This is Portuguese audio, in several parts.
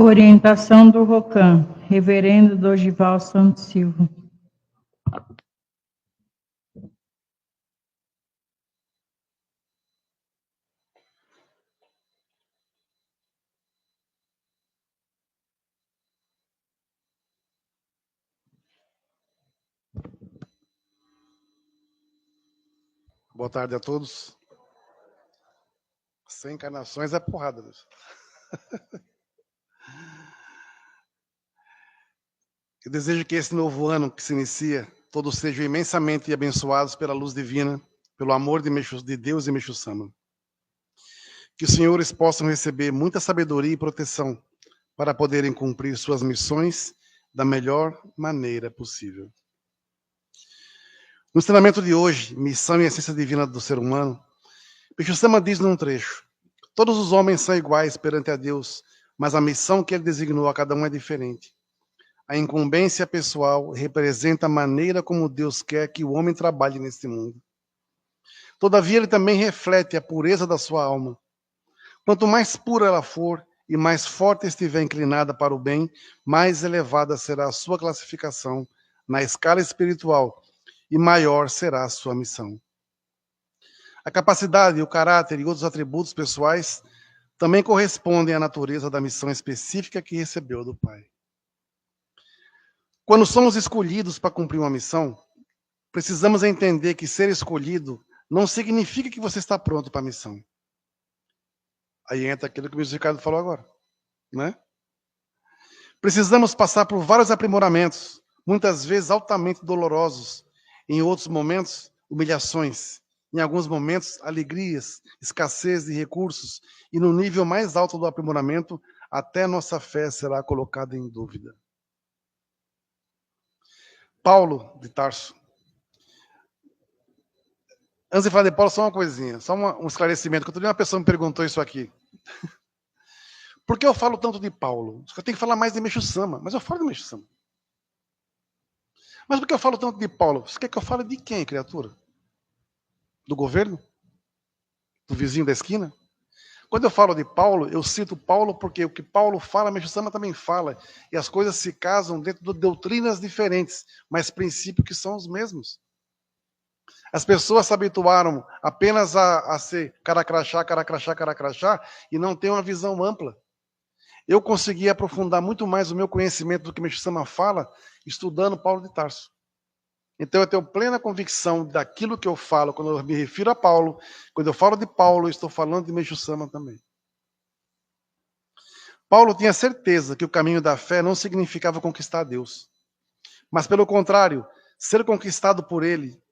Orientação do ROCAM, Reverendo Dorival Santos Silva. Boa tarde a todos. 100 encarnações é porrada, Deus. Eu desejo que esse novo ano que se inicia, todos sejam imensamente abençoados pela luz divina, pelo amor de Deus e Meixo Sama. Que os senhores possam receber muita sabedoria e proteção para poderem cumprir suas missões da melhor maneira possível. No ensinamento de hoje, Missão e Essência Divina do Ser Humano, Meixo Sama diz num trecho: todos os homens são iguais perante a Deus, mas a missão que ele designou a cada um é diferente. A incumbência pessoal representa a maneira como Deus quer que o homem trabalhe neste mundo. Todavia, ele também reflete a pureza da sua alma. Quanto mais pura ela for e mais forte estiver inclinada para o bem, mais elevada será a sua classificação na escala espiritual e maior será a sua missão. A capacidade, o caráter e outros atributos pessoais também correspondem à natureza da missão específica que recebeu do Pai. Quando somos escolhidos para cumprir uma missão, precisamos entender que ser escolhido não significa que você está pronto para a missão. Aí entra aquilo que o Mr. Ricardo falou agora, né? Precisamos passar por vários aprimoramentos, muitas vezes altamente dolorosos, em outros momentos, humilhações, em alguns momentos, alegrias, escassez de recursos, e no nível mais alto do aprimoramento, até nossa fé será colocada em dúvida. Paulo de Tarso. Antes de falar de Paulo, só uma coisinha, só um esclarecimento, que outro dia uma pessoa me perguntou isso aqui. Por que eu falo tanto de Paulo? Eu tenho que falar mais de Meixo Sama, mas eu falo de Meixo Sama. Mas por que eu falo tanto de Paulo? Você quer que eu fale de quem, criatura? Do governo? Do vizinho da esquina? Quando eu falo de Paulo, eu cito Paulo porque o que Paulo fala, Meixo Sama também fala. E as coisas se casam dentro de doutrinas diferentes, mas princípios que são os mesmos. As pessoas se habituaram apenas a ser caracrachá, e não tem uma visão ampla. Eu consegui aprofundar muito mais o meu conhecimento do que Meixo Sama fala, estudando Paulo de Tarso. Então eu tenho plena convicção daquilo que eu falo, quando eu me refiro a Paulo, quando eu falo de Paulo, eu estou falando de Meixo Sama também. Paulo tinha certeza que o caminho da fé não significava conquistar Deus, mas pelo contrário, ser conquistado por Ele.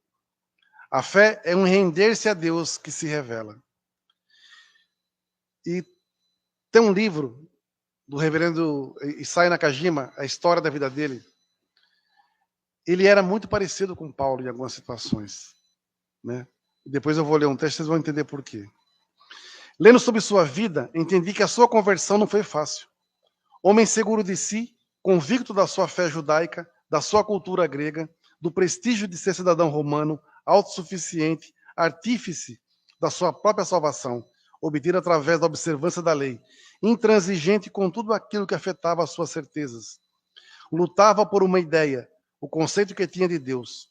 A fé é um render-se a Deus que se revela. E tem um livro do reverendo Isai Nakajima, a história da vida dele. Ele era muito parecido com Paulo em algumas situações, né? Depois eu vou ler um texto, vocês vão entender por quê. Lendo sobre sua vida, entendi que a sua conversão não foi fácil. Homem seguro de si, convicto da sua fé judaica, da sua cultura grega, do prestígio de ser cidadão romano, autossuficiente, artífice da sua própria salvação, obtida através da observância da lei, intransigente com tudo aquilo que afetava as suas certezas. Lutava por uma ideia, o conceito que tinha de Deus.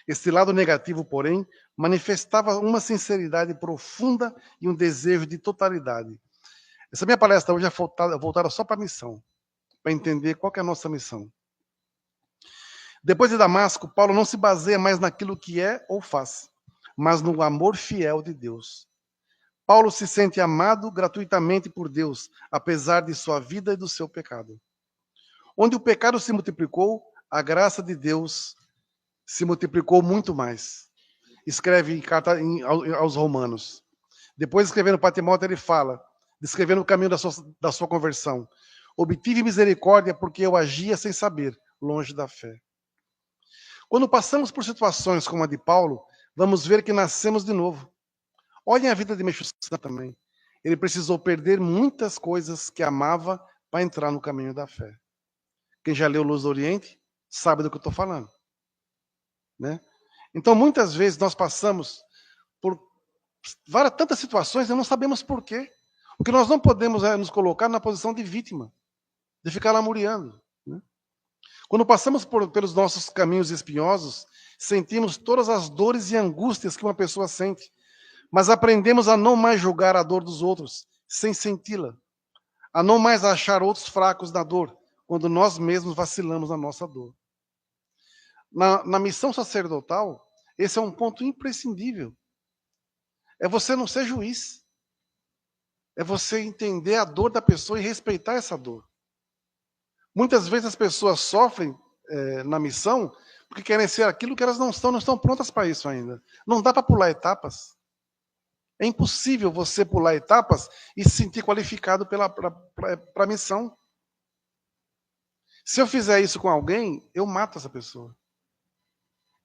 Este lado negativo, porém, manifestava uma sinceridade profunda e um desejo de totalidade. Essa minha palestra hoje é voltada só para a missão, para entender qual que é a nossa missão. Depois de Damasco, Paulo não se baseia mais naquilo que é ou faz, mas no amor fiel de Deus. Paulo se sente amado gratuitamente por Deus, apesar de sua vida e do seu pecado. Onde o pecado se multiplicou, a graça de Deus se multiplicou muito mais. Escreve em carta aos Romanos. Depois, escrevendo para Timóteo, ele fala, descrevendo o caminho da sua conversão. Obtive misericórdia porque eu agia sem saber, longe da fé. Quando passamos por situações como a de Paulo, vamos ver que nascemos de novo. Olhem a vida de Meixo Sama também. Ele precisou perder muitas coisas que amava para entrar no caminho da fé. Quem já leu Luz do Oriente sabe do que eu estou falando, né? Então, muitas vezes nós passamos por tantas situações e não sabemos por quê. Porque nós não podemos nos colocar na posição de vítima. de ficar lamuriando. Né? Quando passamos pelos nossos caminhos espinhosos, sentimos todas as dores e angústias que uma pessoa sente, mas aprendemos a não mais julgar a dor dos outros, sem senti-la, a não mais achar outros fracos na dor, quando nós mesmos vacilamos na nossa dor. Na missão sacerdotal, esse é um ponto imprescindível. É você não ser juiz. É você entender a dor da pessoa e respeitar essa dor. Muitas vezes as pessoas sofrem na missão porque querem ser aquilo que elas não estão prontas para isso ainda. Não dá para pular etapas. É impossível você pular etapas e se sentir qualificado para a missão. Se eu fizer isso com alguém, eu mato essa pessoa.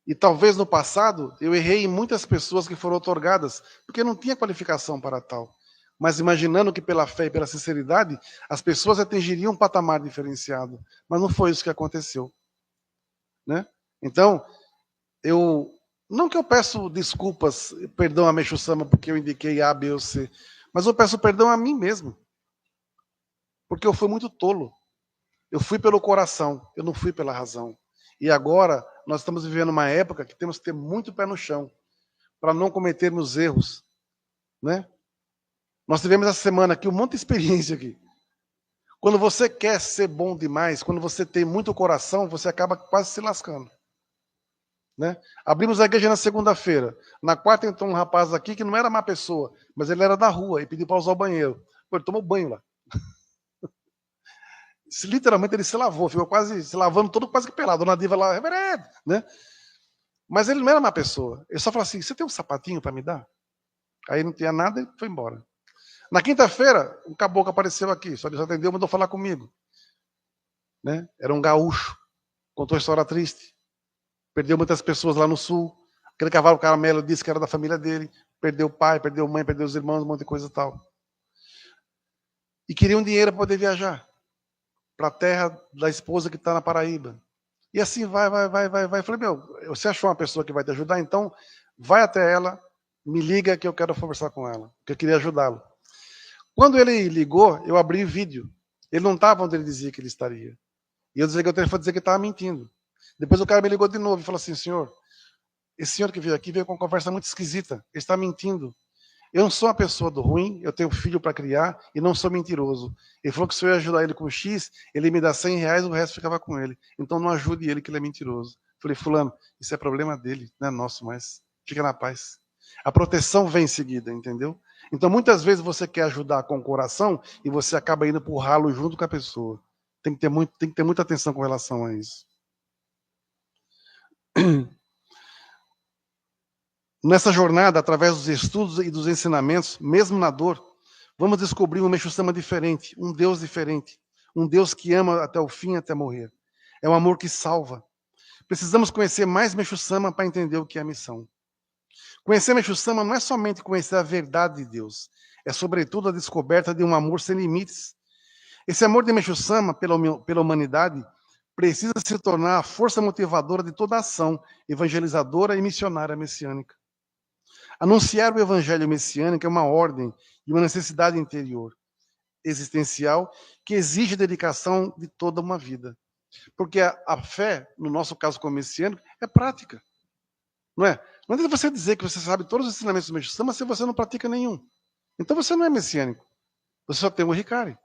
E talvez no passado eu errei em muitas pessoas que foram otorgadas, porque não tinha qualificação para tal. Mas imaginando que pela fé e pela sinceridade, as pessoas atingiriam um patamar diferenciado. Mas não foi isso que aconteceu. Né? Então, não que eu peço desculpas, perdão a Meixo Sama porque eu indiquei A, B ou C, mas eu peço perdão a mim mesmo. Porque eu fui muito tolo. Eu fui pelo coração, eu não fui pela razão. E agora nós estamos vivendo uma época que temos que ter muito pé no chão para não cometermos erros, né? Nós tivemos essa semana aqui um monte de experiência aqui. Quando você quer ser bom demais, quando você tem muito coração, você acaba quase se lascando. Né? Abrimos a igreja na segunda-feira. Na quarta entrou um rapaz aqui que não era má pessoa, mas ele era da rua e pediu para usar o banheiro. Pô, ele tomou banho lá. Literalmente ele se lavou, ficou quase se lavando todo quase que pelado. Dona Diva lá, reverendo, né? Mas ele não era má pessoa. Ele só falou assim: você tem um sapatinho para me dar? Aí não tinha nada e foi embora. Na quinta-feira, um caboclo apareceu aqui, só Deus atendeu, mandou falar comigo. Né? Era um gaúcho, contou uma história triste. Perdeu muitas pessoas lá no sul. Aquele cavalo caramelo disse que era da família dele. Perdeu o pai, perdeu a mãe, perdeu os irmãos, um monte de coisa e tal. E queria um dinheiro para poder viajar para a terra da esposa que está na Paraíba. E assim vai. Eu falei, você achou uma pessoa que vai te ajudar? Então, vai até ela, me liga que eu quero conversar com ela, que eu queria ajudá-lo. Quando ele ligou, eu abri o vídeo. Ele não estava onde ele dizia que ele estaria. E eu desliguei o telefone para dizer que ele estava mentindo. Depois o cara me ligou de novo e falou assim, senhor, esse senhor que veio aqui veio com uma conversa muito esquisita. Ele está mentindo. Eu não sou uma pessoa do ruim, eu tenho filho para criar e não sou mentiroso. Ele falou que se eu ia ajudar ele com X, ele me dá R$100, o resto ficava com ele. Então não ajude ele que ele é mentiroso. Falei, fulano, isso é problema dele, não é nosso mais. Fica na paz. A proteção vem em seguida, entendeu? Então muitas vezes você quer ajudar com o coração e você acaba indo pro ralo junto com a pessoa. Tem que ter muita atenção com relação a isso. Nessa jornada, através dos estudos e dos ensinamentos, mesmo na dor, vamos descobrir um Meixo Sama diferente, um Deus diferente, um Deus que ama até o fim, até morrer. É um amor que salva. Precisamos conhecer mais Meixo Sama para entender o que é a missão. Conhecer Meixo Sama não é somente conhecer a verdade de Deus, é sobretudo a descoberta de um amor sem limites. Esse amor de Meixo Sama pela humanidade precisa se tornar a força motivadora de toda a ação evangelizadora e missionária messiânica. Anunciar o evangelho messiânico é uma ordem e uma necessidade interior, existencial, que exige dedicação de toda uma vida. Porque a fé, no nosso caso como messiânico, é prática. Não é? Não adianta você dizer que você sabe todos os ensinamentos do Meixo Sama se você não pratica nenhum. Então você não é messiânico. Você só tem o Ricari.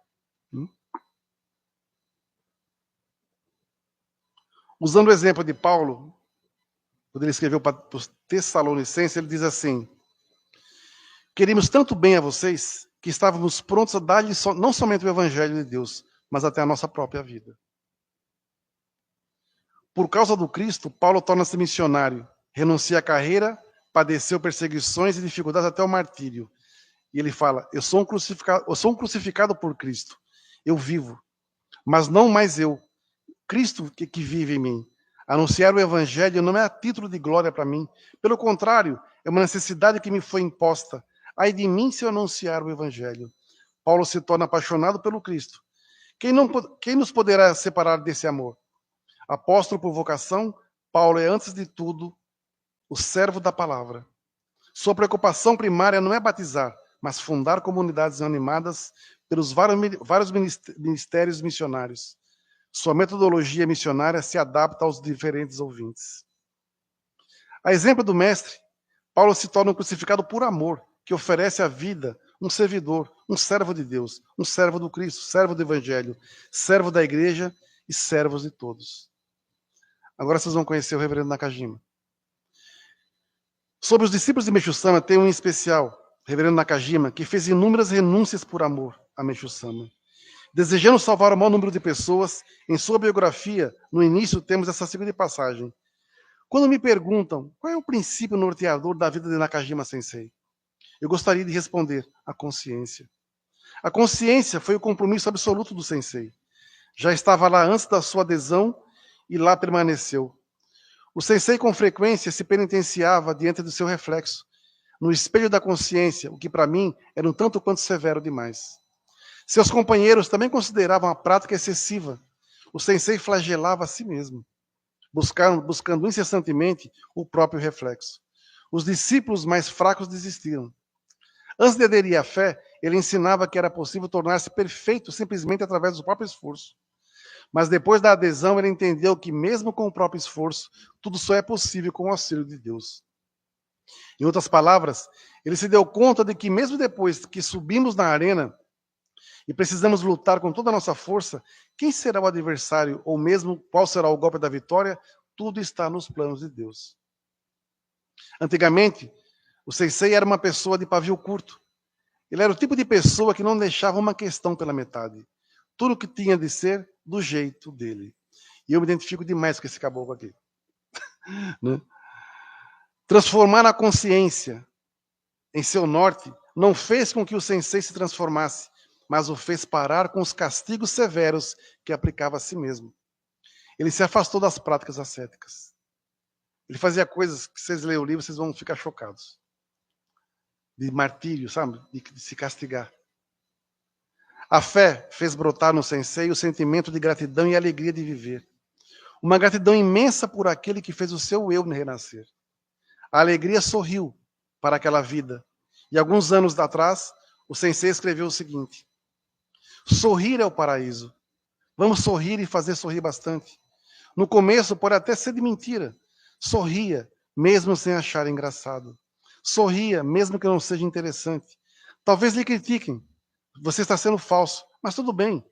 Usando o exemplo de Paulo, quando ele escreveu para os Tessalonicenses, ele diz assim: queríamos tanto bem a vocês que estávamos prontos a dar-lhes não somente o evangelho de Deus, mas até a nossa própria vida. Por causa do Cristo, Paulo torna-se missionário, renuncia à carreira, padeceu perseguições e dificuldades até o martírio. E ele fala: eu sou um crucificado por Cristo. Eu vivo, mas não mais eu. Cristo que vive em mim. Anunciar o evangelho não é a título de glória para mim. Pelo contrário, é uma necessidade que me foi imposta. Ai de mim se eu anunciar o evangelho. Paulo se torna apaixonado pelo Cristo. Quem nos poderá separar desse amor? Apóstolo por vocação, Paulo é, antes de tudo, o servo da palavra. Sua preocupação primária não é batizar, mas fundar comunidades animadas pelos vários ministérios missionários. Sua metodologia missionária se adapta aos diferentes ouvintes. A exemplo do Mestre, Paulo se torna um crucificado por amor, que oferece a vida, um servidor, um servo de Deus, um servo do Cristo, servo do Evangelho, servo da igreja e servos de todos. Agora vocês vão conhecer o reverendo Nakajima. Sobre os discípulos de Meixo Sama, tem um em especial, o reverendo Nakajima, que fez inúmeras renúncias por amor a Meixo Sama. Desejando salvar o maior número de pessoas, em sua biografia, no início, temos essa seguinte passagem. Quando me perguntam qual é o princípio norteador da vida de Nakajima Sensei, eu gostaria de responder: a consciência. A consciência foi o compromisso absoluto do Sensei. Já estava lá antes da sua adesão e lá permaneceu. O Sensei com frequência se penitenciava diante do seu reflexo, no espelho da consciência, o que para mim era um tanto quanto severo demais. Seus companheiros também consideravam a prática excessiva. O Sensei flagelava a si mesmo, buscando incessantemente o próprio reflexo. Os discípulos mais fracos desistiram. Antes de aderir à fé, ele ensinava que era possível tornar-se perfeito simplesmente através do próprio esforço. Mas depois da adesão, ele entendeu que mesmo com o próprio esforço, tudo só é possível com o auxílio de Deus. Em outras palavras, ele se deu conta de que mesmo depois que subimos na arena e precisamos lutar com toda a nossa força, quem será o adversário ou mesmo qual será o golpe da vitória, tudo está nos planos de Deus. Antigamente, o Sensei era uma pessoa de pavio curto. Ele era o tipo de pessoa que não deixava uma questão pela metade. Tudo que tinha de ser do jeito dele. E eu me identifico demais com esse caboclo aqui. Né? Transformar a consciência em seu norte não fez com que o Sensei se transformasse, mas o fez parar com os castigos severos que aplicava a si mesmo. Ele se afastou das práticas ascéticas. Ele fazia coisas que vocês leem o livro, vocês vão ficar chocados. De martírio, sabe? De se castigar. A fé fez brotar no Sensei o sentimento de gratidão e alegria de viver. Uma gratidão imensa por aquele que fez o seu eu renascer. A alegria sorriu para aquela vida. E alguns anos atrás, o Sensei escreveu o seguinte: sorrir é o paraíso. Vamos sorrir e fazer sorrir bastante. No começo pode até ser de mentira. Sorria, mesmo sem achar engraçado. Sorria, mesmo que não seja interessante. Talvez lhe critiquem. Você está sendo falso, mas tudo bem.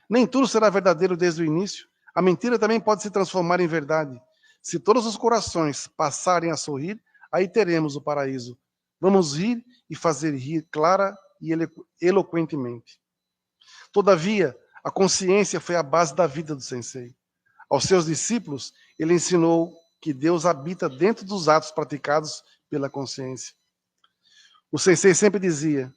Nem tudo será verdadeiro desde o início. A mentira também pode se transformar em verdade. Se todos os corações passarem a sorrir, aí teremos o paraíso. Vamos rir e fazer rir clara e eloquentemente. Todavia, a consciência foi a base da vida do Sensei. Aos seus discípulos, ele ensinou que Deus habita dentro dos atos praticados pela consciência. O Sensei sempre dizia: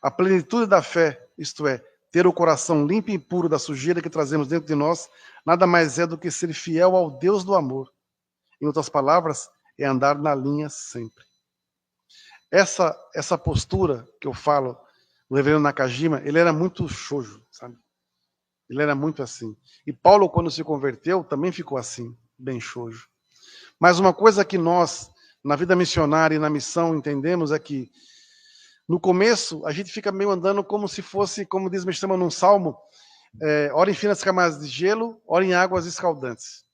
a plenitude da fé, isto é, ter o coração limpo e puro da sujeira que trazemos dentro de nós, nada mais é do que ser fiel ao Deus do amor. Em outras palavras, é andar na linha sempre. Essa postura que eu falo do reverendo Nakajima, ele era muito shoujo, sabe? Ele era muito assim. E Paulo, quando se converteu, também ficou assim, bem shoujo. Mas uma coisa que nós, na vida missionária e na missão, entendemos é que, no começo, a gente fica meio andando como se fosse, como diz me chama num salmo, ora em finas camadas de gelo, ora em águas escaldantes.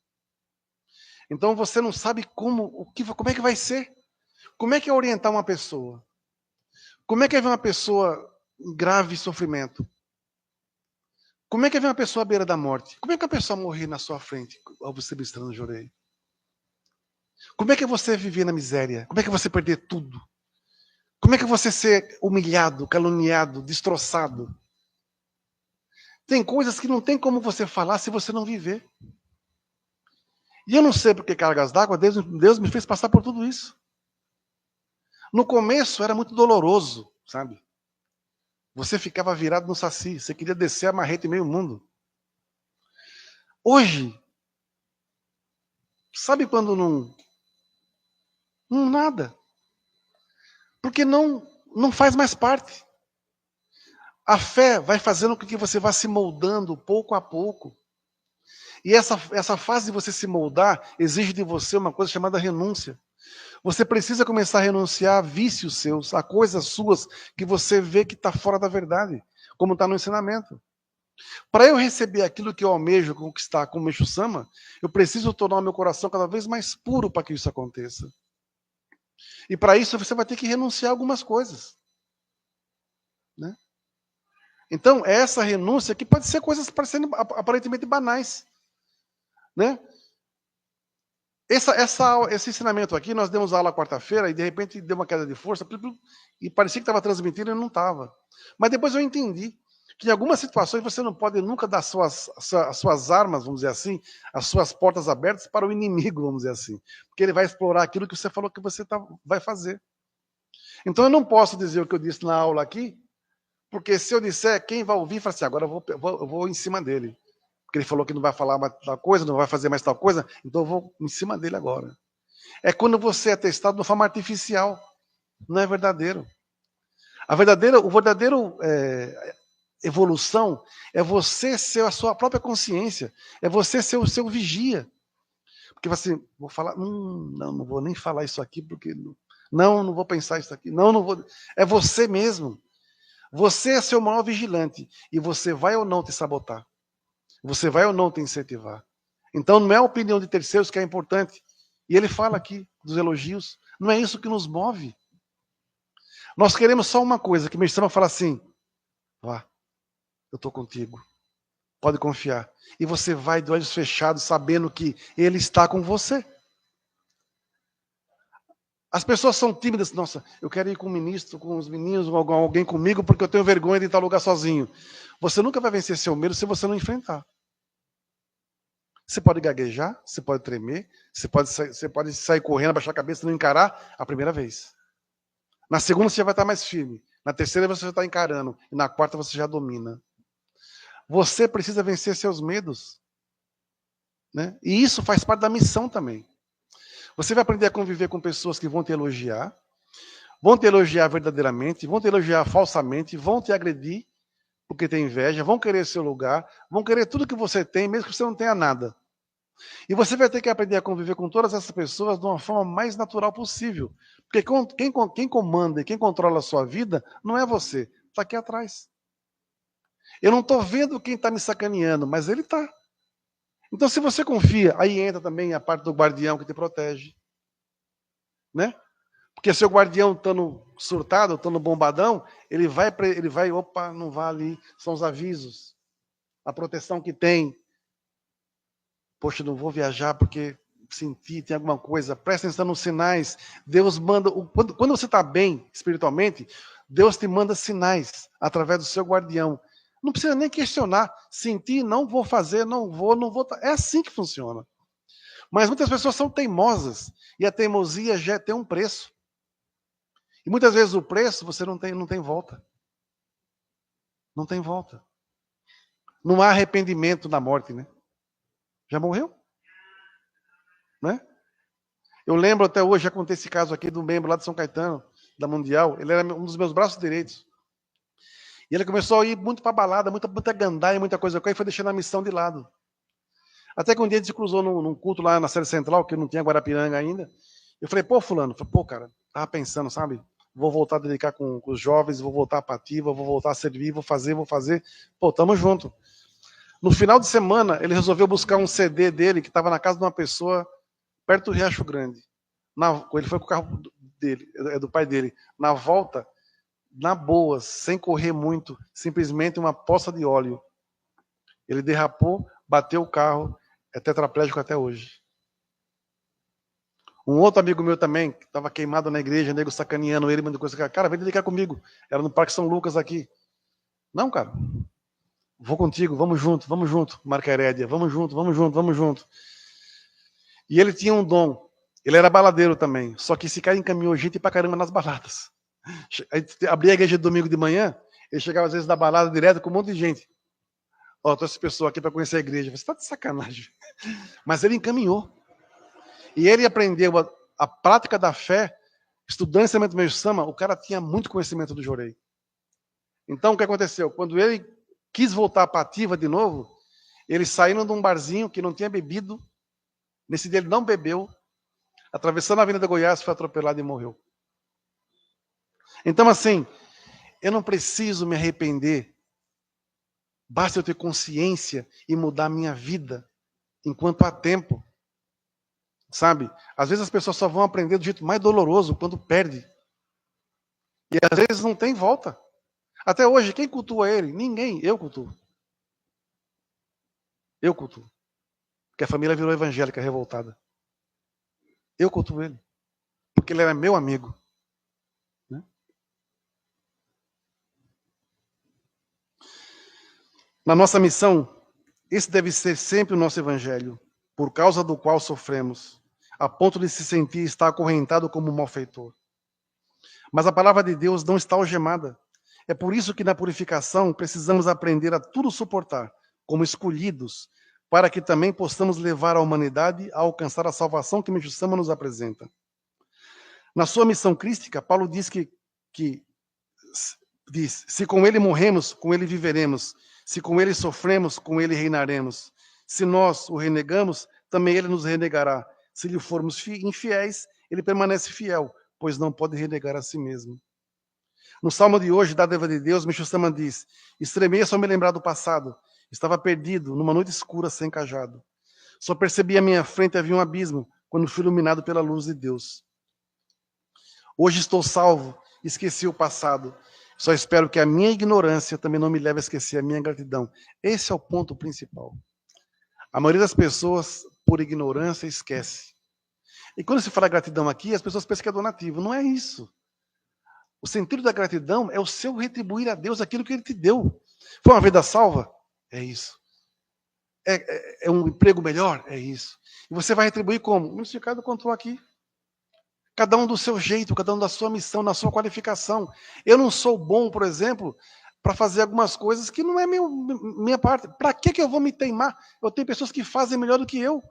Então você não sabe como é que vai ser. Como é que é orientar uma pessoa? Como é que é ver uma pessoa em grave sofrimento? Como é que é ver uma pessoa à beira da morte? Como é que a pessoa morrer na sua frente ao você ministrando de orelha? Como é que é você viver na miséria? Como é que é você perder tudo? Como é que é você ser humilhado, caluniado, destroçado? Tem coisas que não tem como você falar se você não viver. E eu não sei porque cargas d'água, Deus me fez passar por tudo isso. No começo era muito doloroso, sabe? Você ficava virado no saci, você queria descer a marreta em meio mundo. Hoje, sabe quando não nada. Porque não faz mais parte. A fé vai fazendo com que você vá se moldando pouco a pouco. E essa fase de você se moldar exige de você uma coisa chamada renúncia. Você precisa começar a renunciar a vícios seus, a coisas suas que você vê que está fora da verdade. como está no ensinamento. Para eu receber aquilo que eu almejo conquistar com o Meixo Sama, eu preciso tornar o meu coração cada vez mais puro para que isso aconteça. E para isso você vai ter que renunciar a algumas coisas. Né? Então, essa renúncia que pode ser coisas parecendo aparentemente banais. Né? Esse ensinamento aqui, nós demos aula quarta-feira e de repente deu uma queda de força e parecia que estava transmitindo e não estava. Mas depois eu entendi que em algumas situações você não pode nunca dar as suas armas, vamos dizer assim, as suas portas abertas para o inimigo, vamos dizer assim. Porque ele vai explorar aquilo que você falou que você vai fazer. Então eu não posso dizer o que eu disse na aula aqui, porque se eu disser, quem vai ouvir fala assim, agora eu vou em cima dele. Porque ele falou que não vai falar mais tal coisa, não vai fazer mais tal coisa, então eu vou em cima dele agora. É quando você é testado de uma forma artificial, não é verdadeiro. O verdadeiro evolução é você ser a sua própria consciência, é você ser o seu vigia. Porque você, vou falar, não vou nem falar isso aqui, porque não vou pensar isso aqui, não vou. É você mesmo. Você é seu maior vigilante e você vai ou não te sabotar. Você vai ou não te incentivar. Então não é a opinião de terceiros que é importante. E ele fala aqui dos elogios. Não é isso que nos move. Nós queremos só uma coisa, que o Meixo Sama fala assim, vá, eu estou contigo. Pode confiar. E você vai de olhos fechados, sabendo que ele está com você. As pessoas são tímidas. Nossa, eu quero ir com o ministro, com os meninos, com alguém comigo, porque eu tenho vergonha de ir em tal lugar sozinho. Você nunca vai vencer seu medo se você não enfrentar. Você pode gaguejar, você pode tremer, você pode sair correndo, abaixar a cabeça e não encarar a primeira vez. Na segunda você já vai estar mais firme. Na terceira você já está encarando. E na quarta você já domina. Você precisa vencer seus medos. Né? E isso faz parte da missão também. Você vai aprender a conviver com pessoas que vão te elogiar verdadeiramente, vão te elogiar falsamente, vão te agredir, porque tem inveja, vão querer seu lugar, vão querer tudo que você tem, mesmo que você não tenha nada. E você vai ter que aprender a conviver com todas essas pessoas de uma forma mais natural possível. Porque quem comanda e quem controla a sua vida não é você, está aqui atrás. Eu não estou vendo quem está me sacaneando, mas ele está. Então, se você confia, aí entra também a parte do guardião que te protege. Né? Porque seu guardião estando surtado, estando bombadão, ele vai, opa, não vá ali. São os avisos. A proteção que tem. Poxa, não vou viajar porque senti, tem alguma coisa. Presta atenção nos sinais. Deus manda. Quando você está bem espiritualmente, Deus te manda sinais através do seu guardião. Não precisa nem questionar. Senti, não vou fazer, não vou. É assim que funciona. Mas muitas pessoas são teimosas. E a teimosia já tem um preço. E muitas vezes o preço você não tem volta. Não tem volta. Não há arrependimento na morte, né? Já morreu? Né? Eu lembro até hoje, já contei esse caso aqui do membro lá de São Caetano, da Mundial. Ele era um dos meus braços direitos. E ele começou a ir muito para balada, muita gandaia, muita coisa. E foi deixando a missão de lado. Até que um dia a gente se cruzou num culto lá na Série Central, que não tinha Guarapiranga ainda. Eu falei, pô, fulano, cara, tava pensando, sabe? Vou voltar a dedicar com os jovens, vou voltar para ativa, vou voltar a servir, vou fazer. Pô, tamo junto. No final de semana, ele resolveu buscar um CD dele que estava na casa de uma pessoa perto do Riacho Grande. Ele foi com o carro dele, do pai dele. Na volta, na boa, sem correr muito, simplesmente uma poça de óleo. Ele derrapou, bateu o carro, é tetraplégico até hoje. Um outro amigo meu também, que estava queimado na igreja, nego sacaneando ele, mandou coisa, cara, vem dedicar comigo. Era no Parque São Lucas aqui. Não, cara. Vou contigo, vamos junto, Marca Herédia, vamos junto. E ele tinha um dom, ele era baladeiro também, só que esse cara encaminhou gente pra caramba nas baladas. Abria a igreja de domingo de manhã, ele chegava às vezes da balada direto com um monte de gente. Ó, trouxe essa pessoa aqui para conhecer a igreja. Você está de sacanagem. Mas ele encaminhou. E ele aprendeu a prática da fé, estudando ensinamento do Meixo Sama, o cara tinha muito conhecimento do Jorei. Então, o que aconteceu? Quando ele quis voltar para a ativa de novo, ele saindo de um barzinho que não tinha bebido, nesse dia ele não bebeu, atravessando a Avenida Goiás, foi atropelado e morreu. Então, assim, eu não preciso me arrepender Basta eu ter consciência e mudar a minha vida enquanto há tempo. Sabe? Às vezes as pessoas só vão aprender do jeito mais doloroso, quando perde. E às vezes não tem volta. Até hoje, quem cultua ele? Ninguém. Eu cultuo. Eu cultuo. Porque a família virou evangélica revoltada. Eu cultuo ele. Porque ele era meu amigo. Né? Na nossa missão, esse deve ser sempre o nosso evangelho, por causa do qual sofremos, a ponto de se sentir estar acorrentado como um malfeitor. Mas a palavra de Deus não está algemada. É por isso que na purificação precisamos aprender a tudo suportar, como escolhidos, para que também possamos levar a humanidade a alcançar a salvação que Meixo Sama nos apresenta. Na sua missão crística, Paulo diz diz, se com ele morremos, com ele viveremos. Se com ele sofremos, com ele reinaremos. Se nós o renegamos, também ele nos renegará. Se lhe formos infiéis, ele permanece fiel, pois não pode renegar a si mesmo. No salmo de hoje, da Dádiva de Deus, Meixo Sama diz: estremeço ao me lembrar do passado. Estava perdido, numa noite escura, sem cajado. Só percebi à minha frente havia um abismo, quando fui iluminado pela luz de Deus. Hoje estou salvo, esqueci o passado. Só espero que a minha ignorância também não me leve a esquecer a minha gratidão. Esse é o ponto principal. A maioria das pessoas, por ignorância, esquece. E quando se fala gratidão aqui, as pessoas pensam que é donativo. Não é isso. O sentido da gratidão é o seu retribuir a Deus aquilo que Ele te deu. Foi uma vida salva? É isso. É um emprego melhor? É isso. E você vai retribuir como? O significado contou aqui. Cada um do seu jeito, cada um da sua missão, na sua qualificação. Eu não sou bom, por exemplo, para fazer algumas coisas que não é minha parte. Para que eu vou me teimar? Eu tenho pessoas que fazem melhor do que eu.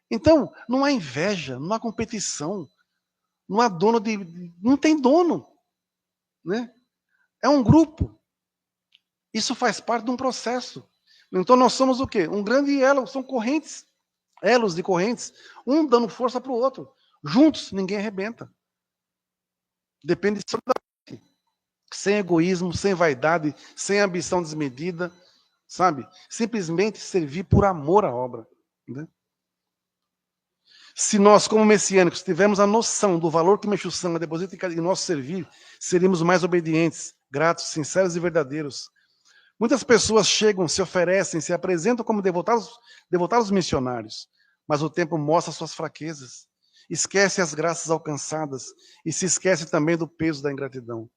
Então, não há inveja, não há competição, não há dono não tem dono. Né? É um grupo. Isso faz parte de um processo. Então, nós somos o quê? Um grande elo, são correntes, elos de correntes, um dando força para o outro. Juntos, ninguém arrebenta. Depende de solidariedade. Sem egoísmo, sem vaidade, sem ambição desmedida, sabe? Simplesmente servir por amor à obra. Né? Se nós, como messiânicos, tivermos a noção do valor que Meixo Sama deposita em nosso servir, seríamos mais obedientes, gratos, sinceros e verdadeiros. Muitas pessoas chegam, se oferecem, se apresentam como devotados missionários, mas o tempo mostra suas fraquezas. Esquece as graças alcançadas e se esquece também do peso da ingratidão.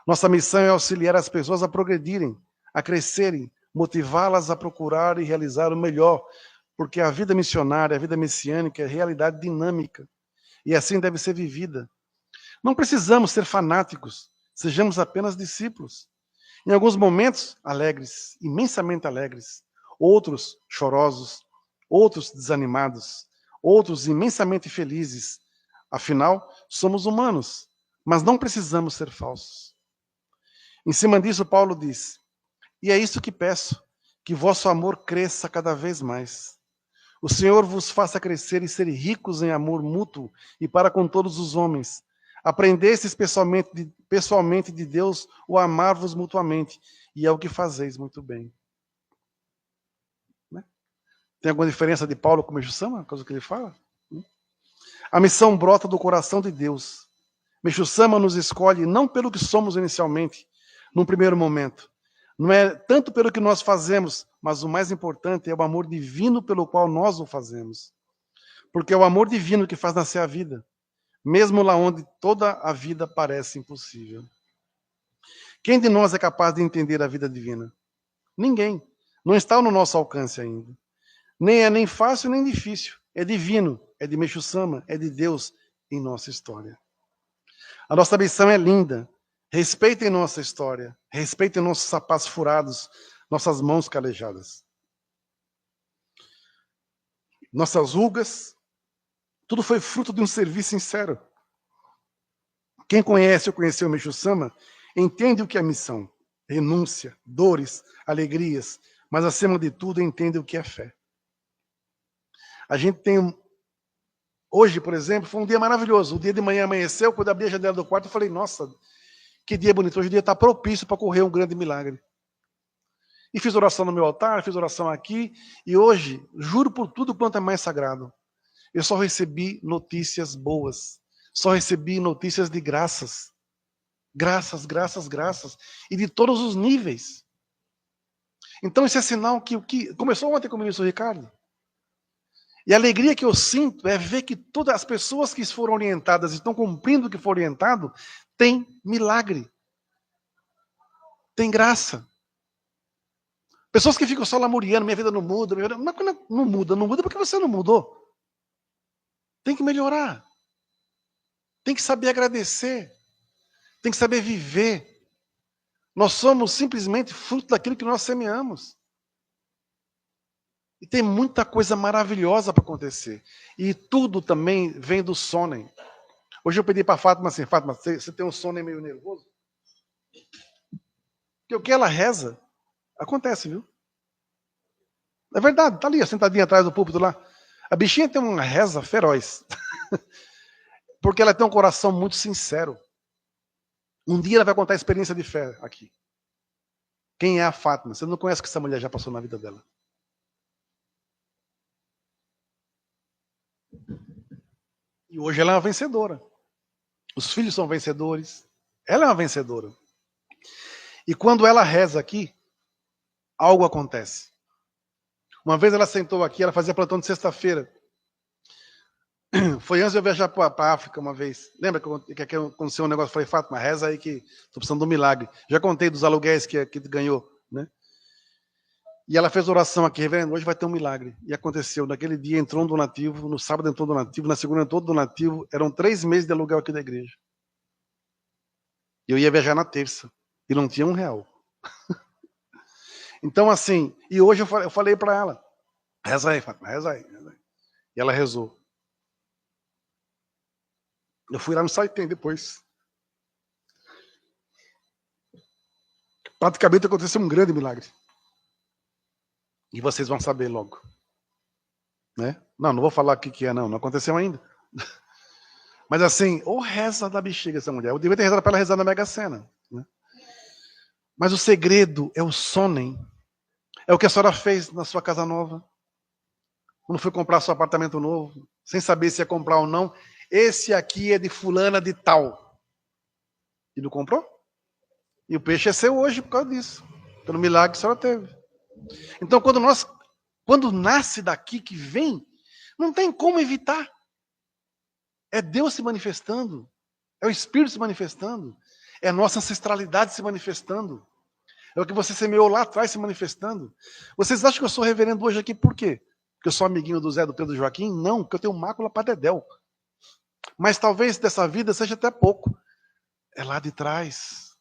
Nossa missão é auxiliar as pessoas a progredirem, a crescerem, motivá-las a procurar e realizar o melhor, porque a vida missionária, a vida messiânica é realidade dinâmica e assim deve ser vivida. Não precisamos ser fanáticos, sejamos apenas discípulos. Em alguns momentos, alegres, imensamente alegres, outros chorosos, outros desanimados, outros imensamente felizes. Afinal, somos humanos, mas não precisamos ser falsos. Em cima disso, Paulo diz: e é isso que peço, que vosso amor cresça cada vez mais. O Senhor vos faça crescer e ser ricos em amor mútuo e para com todos os homens. Aprendestes pessoalmente de Deus o amar-vos mutuamente, e é o que fazeis muito bem. Né? Tem alguma diferença de Paulo com Meixo Sama, a coisa que ele fala? A missão brota do coração de Deus. Meixo Sama nos escolhe não pelo que somos inicialmente, num primeiro momento. Não é tanto pelo que nós fazemos, mas o mais importante é o amor divino pelo qual nós o fazemos. Porque é o amor divino que faz nascer a vida, mesmo lá onde toda a vida parece impossível. Quem de nós é capaz de entender a vida divina? Ninguém. Não está no nosso alcance ainda. Nem é nem fácil nem difícil. É divino, é de Meixo Sama, é de Deus em nossa história. A nossa missão é linda. Respeitem nossa história, respeitem nossos sapatos furados, nossas mãos calejadas. Nossas rugas, tudo foi fruto de um serviço sincero. Quem conhece ou conheceu o Meixo Sama, entende o que é missão, renúncia, dores, alegrias, mas acima de tudo entende o que é fé. A gente tem... Hoje, por exemplo, foi um dia maravilhoso. O dia de manhã amanheceu, quando abri a janela do quarto, eu falei, nossa, que dia bonito, hoje o dia está propício para correr um grande milagre. E fiz oração no meu altar, fiz oração aqui, e hoje, juro por tudo quanto é mais sagrado, eu só recebi notícias boas, só recebi notícias de graças. Graças, graças, graças, e de todos os níveis. Então isso é sinal que o que começou ontem com o ministro Ricardo. E a alegria que eu sinto é ver que todas as pessoas que foram orientadas e estão cumprindo o que foi orientado, tem milagre. Tem graça. Pessoas que ficam só lamuriando, minha vida não muda, minha vida não muda, não muda porque você não mudou. Tem que melhorar. Tem que saber agradecer. Tem que saber viver. Nós somos simplesmente fruto daquilo que nós semeamos. E tem muita coisa maravilhosa para acontecer. E tudo também vem do sonem. Hoje eu pedi para a Fátima assim, Fátima, você tem um sonem meio nervoso? Porque o que ela reza, acontece, viu? É verdade, tá ali, sentadinha atrás do púlpito lá. A bichinha tem uma reza feroz. Porque ela tem um coração muito sincero. Um dia ela vai contar a experiência de fé aqui. Quem é a Fátima? Você não conhece o que essa mulher já passou na vida dela. E hoje ela é uma vencedora. Os filhos são vencedores. Ela é uma vencedora. E quando ela reza aqui, algo acontece. Uma vez ela sentou aqui, ela fazia plantão de sexta-feira. Foi antes de eu viajar para a África uma vez. Lembra que aconteceu um negócio? Eu falei, Fátima, reza aí que estou precisando de um milagre. Já contei dos aluguéis que ganhou, né? E ela fez oração aqui, reverendo, hoje vai ter um milagre. E aconteceu. Naquele dia entrou um donativo, no sábado entrou um donativo, na segunda entrou um donativo. Eram 3 meses de aluguel aqui da igreja. E eu ia viajar na terça. E não tinha R$1. Então, assim, e hoje eu falei para ela, reza aí, Fátima, reza aí, reza aí. E ela rezou. Eu fui lá no site depois. Praticamente aconteceu um grande milagre. E vocês vão saber logo. Né? Não vou falar o que é, não aconteceu ainda. Mas assim, ou reza da bexiga essa mulher. Eu devia ter rezado para ela rezar na Mega Sena. Né? Mas o segredo é o sonem. É o que a senhora fez na sua casa nova. Quando foi comprar seu apartamento novo, sem saber se ia comprar ou não. Esse aqui é de fulana de tal. E não comprou? E o peixe é seu hoje por causa disso. Pelo milagre que a senhora teve. Então, quando nasce daqui que vem, não tem como evitar. É Deus se manifestando. É o Espírito se manifestando. É a nossa ancestralidade se manifestando. É o que você semeou lá atrás se manifestando. Vocês acham que eu sou reverendo hoje aqui por quê? Porque eu sou amiguinho do Zé, do Pedro Joaquim? Não, porque eu tenho mácula para dedéu. Mas talvez dessa vida seja até pouco. É lá de trás.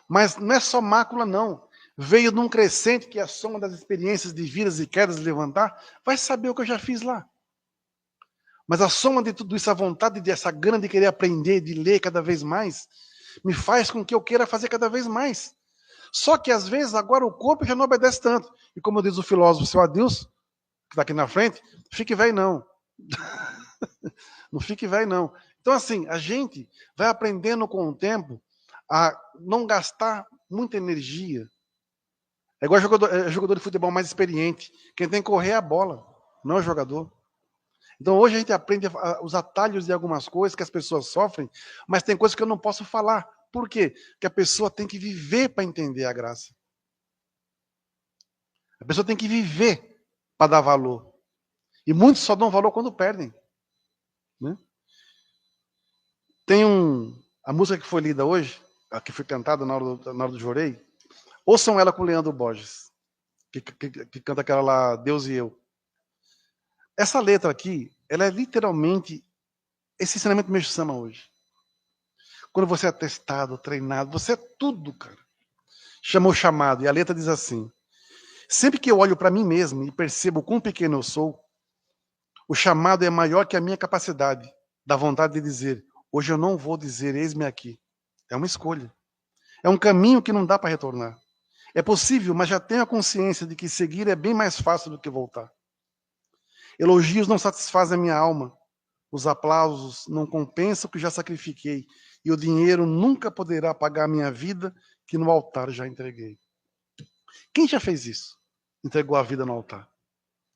Mas não é só mácula, não. Veio num crescente que é a soma das experiências de vidas e quedas de levantar. Vai saber o que eu já fiz lá. Mas a soma de tudo isso, a vontade dessa gana de querer aprender, de ler cada vez mais, me faz com que eu queira fazer cada vez mais. Só que às vezes agora o corpo já não obedece tanto. E como diz o filósofo seu Adilson, que está aqui na frente, fique velho não. Não fique velho não. Então assim, a gente vai aprendendo com o tempo a não gastar muita energia. É igual jogador de futebol mais experiente. Quem tem que correr é a bola, não é o jogador. Então hoje a gente aprende os atalhos de algumas coisas que as pessoas sofrem, mas tem coisas que eu não posso falar. Por quê? Porque a pessoa tem que viver para entender a graça. A pessoa tem que viver para dar valor. E muitos só dão valor quando perdem. Né? Tem a música que foi lida hoje, a que foi cantada na hora do jorei, ouçam ela com o Leandro Borges, que canta aquela lá, Deus e Eu. Essa letra aqui, ela é literalmente esse ensinamento do Meixo Sama hoje. Quando você é testado, treinado, você é tudo, cara. Chamou chamado. E a letra diz assim: sempre que eu olho para mim mesmo e percebo quão pequeno eu sou, o chamado é maior que a minha capacidade, da vontade de dizer, hoje eu não vou dizer, eis-me aqui. É uma escolha. É um caminho que não dá para retornar. É possível, mas já tenho a consciência de que seguir é bem mais fácil do que voltar. Elogios não satisfazem a minha alma. Os aplausos não compensam o que já sacrifiquei. E o dinheiro nunca poderá pagar a minha vida que no altar já entreguei. Quem já fez isso? Entregou a vida no altar,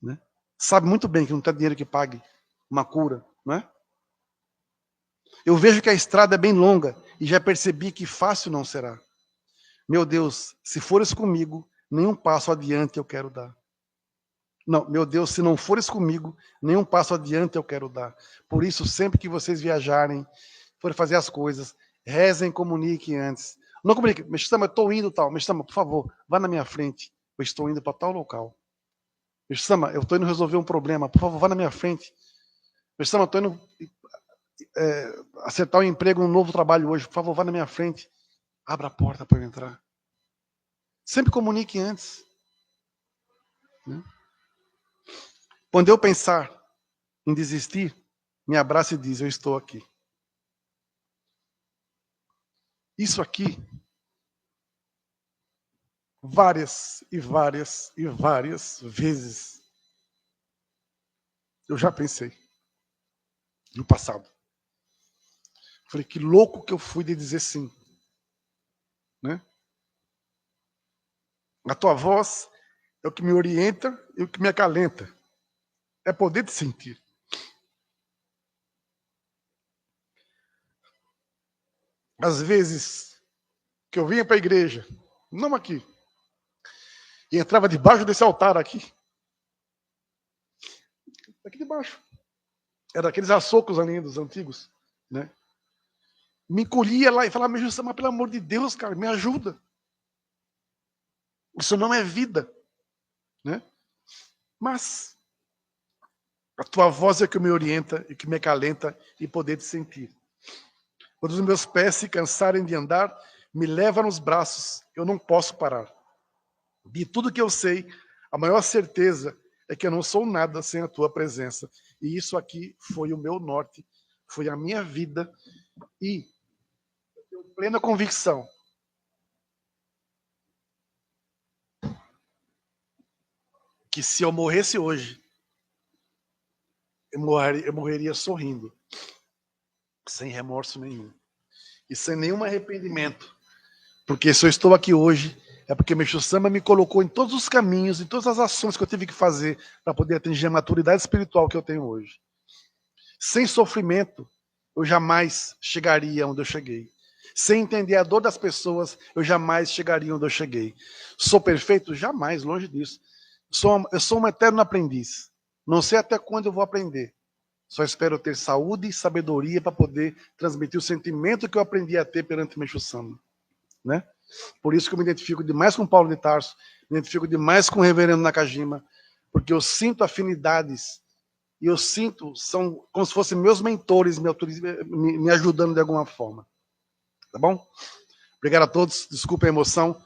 né? Sabe muito bem que não tem dinheiro que pague uma cura, não é? Eu vejo que a estrada é bem longa e já percebi que fácil não será. Meu Deus, se fores comigo, nenhum passo adiante eu quero dar. Não, meu Deus, se não fores comigo, nenhum passo adiante eu quero dar. Por isso, sempre que vocês viajarem, forem fazer as coisas, rezem, comuniquem antes. Não comuniquem, Meshama, eu estou indo tal. Meshama, por favor, vá na minha frente. Eu estou indo para tal local. Meshama, eu estou indo resolver um problema. Por favor, vá na minha frente. Meshama, eu estou indo acertar um emprego, um novo trabalho hoje. Por favor, vá na minha frente. Abra a porta para eu entrar. Sempre comunique antes. Né? Quando eu pensar em desistir, me abraça e diz, eu estou aqui. Isso aqui, várias e várias e várias vezes, eu já pensei no passado. Falei, que louco que eu fui de dizer sim. Né? A tua voz é o que me orienta e o que me acalenta. É poder te sentir. Às vezes que eu vinha para a igreja, não aqui, e entrava debaixo desse altar aqui debaixo, era aqueles açoucos ali dos antigos, né? Me encolhia lá e falava, mas pelo amor de Deus, cara, me ajuda. Isso não é vida, né? Mas a tua voz é que me orienta e que me acalenta e poder te sentir. Quando os meus pés se cansarem de andar, me leva nos braços, eu não posso parar. De tudo que eu sei, a maior certeza é que eu não sou nada sem a tua presença. E isso aqui foi o meu norte, foi a minha vida. E eu tenho plena convicção que se eu morresse hoje, eu morreria sorrindo, sem remorso nenhum e sem nenhum arrependimento. Porque se eu estou aqui hoje, é porque Meixo Sama me colocou em todos os caminhos, em todas as ações que eu tive que fazer para poder atingir a maturidade espiritual que eu tenho hoje. Sem sofrimento, eu jamais chegaria onde eu cheguei. Sem entender a dor das pessoas, eu jamais chegaria onde eu cheguei. Sou perfeito? Jamais, longe disso. Eu sou um eterno aprendiz. Não sei até quando eu vou aprender. Só espero ter saúde e sabedoria para poder transmitir o sentimento que eu aprendi a ter perante Meixo Sama. Né? Por isso que eu me identifico demais com Paulo de Tarso, me identifico demais com o reverendo Nakajima, porque eu sinto afinidades e eu sinto, são como se fossem meus mentores me ajudando de alguma forma. Tá bom? Obrigado a todos, desculpa a emoção,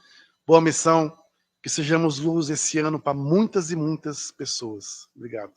boa missão, que sejamos luz esse ano para muitas e muitas pessoas. Obrigado.